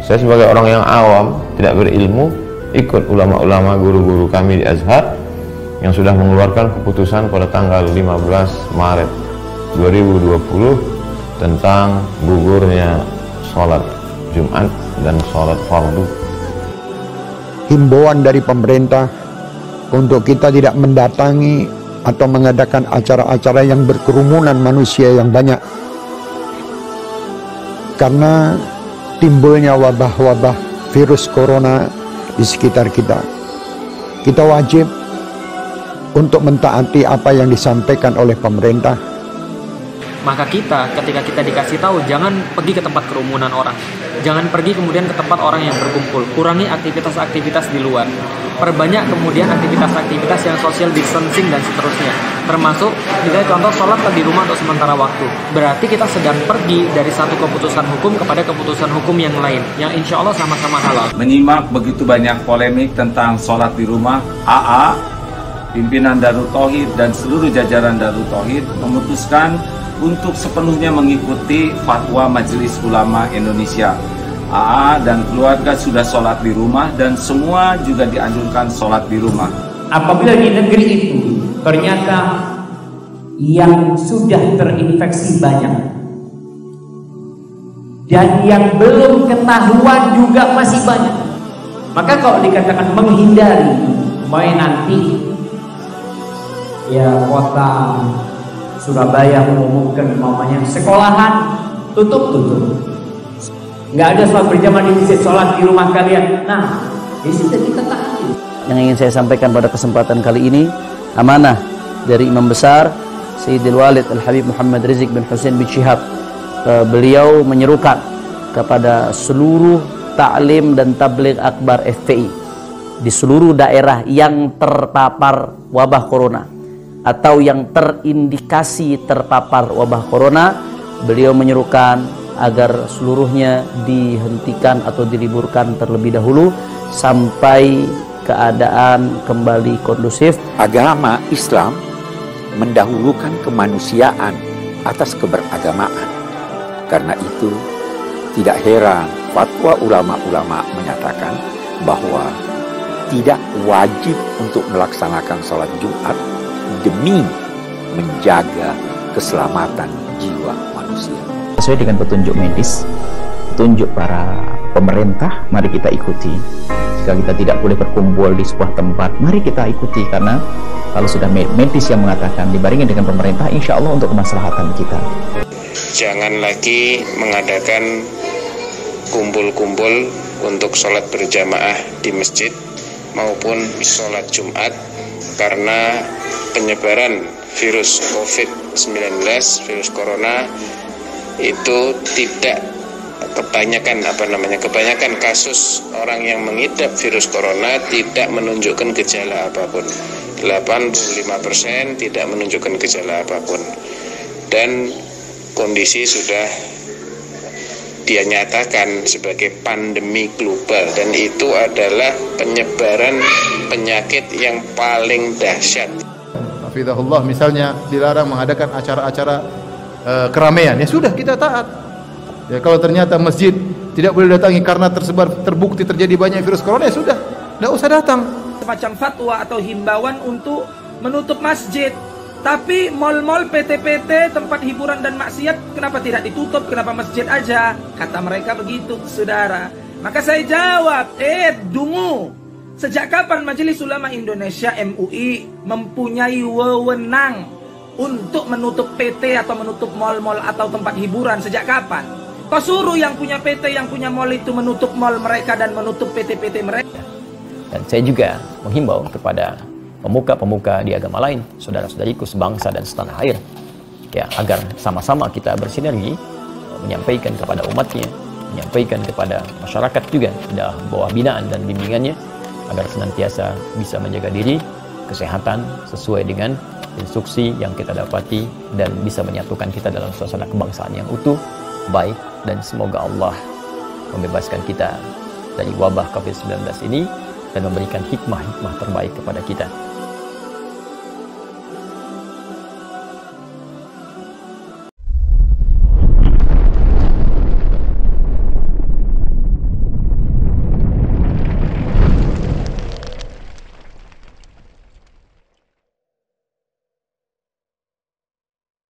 Saya sebagai orang yang awam, tidak berilmu, ikut ulama-ulama guru-guru kami di Azhar yang sudah mengeluarkan keputusan pada tanggal 15 Maret 2020 tentang gugurnya sholat Jumat dan sholat fardu. Himbauan dari pemerintah untuk kita tidak mendatangi atau mengadakan acara-acara yang berkerumunan manusia yang banyak, karena timbulnya wabah-wabah virus corona di sekitar kita. Kita wajib untuk mentaati apa yang disampaikan oleh pemerintah. Maka kita, ketika kita dikasih tahu, jangan pergi ke tempat kerumunan orang, jangan pergi kemudian ke tempat orang yang berkumpul, kurangi aktivitas-aktivitas di luar, perbanyak kemudian aktivitas-aktivitas yang social distancing dan seterusnya, termasuk misalnya contoh sholat di rumah untuk sementara waktu. Berarti kita sedang pergi dari satu keputusan hukum kepada keputusan hukum yang lain, yang insya Allah sama-sama halal. Menyimak begitu banyak polemik tentang sholat di rumah, AA, pimpinan Darut Tauhid dan seluruh jajaran Darut Tauhid memutuskan untuk sepenuhnya mengikuti fatwa Majelis Ulama Indonesia. AA dan keluarga sudah sholat di rumah dan semua juga dianjurkan sholat di rumah. Apabila di negeri itu ternyata yang sudah terinfeksi banyak dan yang belum ketahuan juga masih banyak, maka kalau dikatakan menghindari, main nanti ya kota Surabaya mengumumkan mamanya sekolahan tutup, nggak ada sholat berjamaah di masjid, sholat di rumah kalian. Nah, di situ kita taati. Yang ingin saya sampaikan pada kesempatan kali ini, amanah dari Imam Besar Sayyidil Walid Al-Habib Muhammad Rizik bin Hussein bin Syihab. Beliau menyerukan kepada seluruh ta'lim dan tabligh akbar FPI di seluruh daerah yang terpapar wabah corona atau yang terindikasi terpapar wabah corona. Beliau menyerukan agar seluruhnya dihentikan atau diliburkan terlebih dahulu sampai keadaan kembali kondusif. Agama Islam mendahulukan kemanusiaan atas keberagamaan. Karena itu tidak heran fatwa ulama-ulama menyatakan bahwa tidak wajib untuk melaksanakan sholat Jumat demi menjaga keselamatan jiwa manusia. Sesuai dengan petunjuk medis, petunjuk para pemerintah, mari kita ikuti. Jika kita tidak boleh berkumpul di sebuah tempat, mari kita ikuti, karena kalau sudah medis yang mengatakan dibarengi dengan pemerintah, insya Allah untuk kemaslahatan kita. Jangan lagi mengadakan kumpul-kumpul untuk sholat berjamaah di masjid maupun sholat Jumat, karena penyebaran virus COVID-19, virus corona itu tidak kebanyakan kasus orang yang mengidap virus corona tidak menunjukkan gejala apapun. 85% tidak menunjukkan gejala apapun. Dan kondisi sudah dia nyatakan sebagai pandemi global, dan itu adalah penyebaran penyakit yang paling dahsyat. Hafizahullah, misalnya dilarang mengadakan acara-acara keramaian, ya sudah kita taat. Ya, kalau ternyata masjid tidak boleh datangi karena terbukti terjadi banyak virus corona, ya sudah, tidak usah datang. Semacam fatwa atau himbauan untuk menutup masjid. Tapi mal-mal, PT-PT, tempat hiburan dan maksiat, kenapa tidak ditutup? Kenapa masjid aja? Kata mereka begitu, saudara. Maka saya jawab, dungu. Sejak kapan Majelis Ulama Indonesia MUI mempunyai wewenang untuk menutup PT atau menutup mal-mal atau tempat hiburan? Sejak kapan? Kau suruh yang punya PT, yang punya mal itu menutup mal mereka dan menutup PT-PT mereka. Dan saya juga menghimbau kepada pemuka-pemuka di agama lain, saudara-saudariku sebangsa dan setanah air, ya, agar sama-sama kita bersinergi menyampaikan kepada umatnya, menyampaikan kepada masyarakat juga dalam bawah binaan dan bimbingannya, agar senantiasa bisa menjaga diri, kesehatan sesuai dengan instruksi yang kita dapati, dan bisa menyatukan kita dalam suasana kebangsaan yang utuh, baik, dan semoga Allah membebaskan kita dari wabah COVID-19 ini dan memberikan hikmah-hikmah terbaik kepada kita.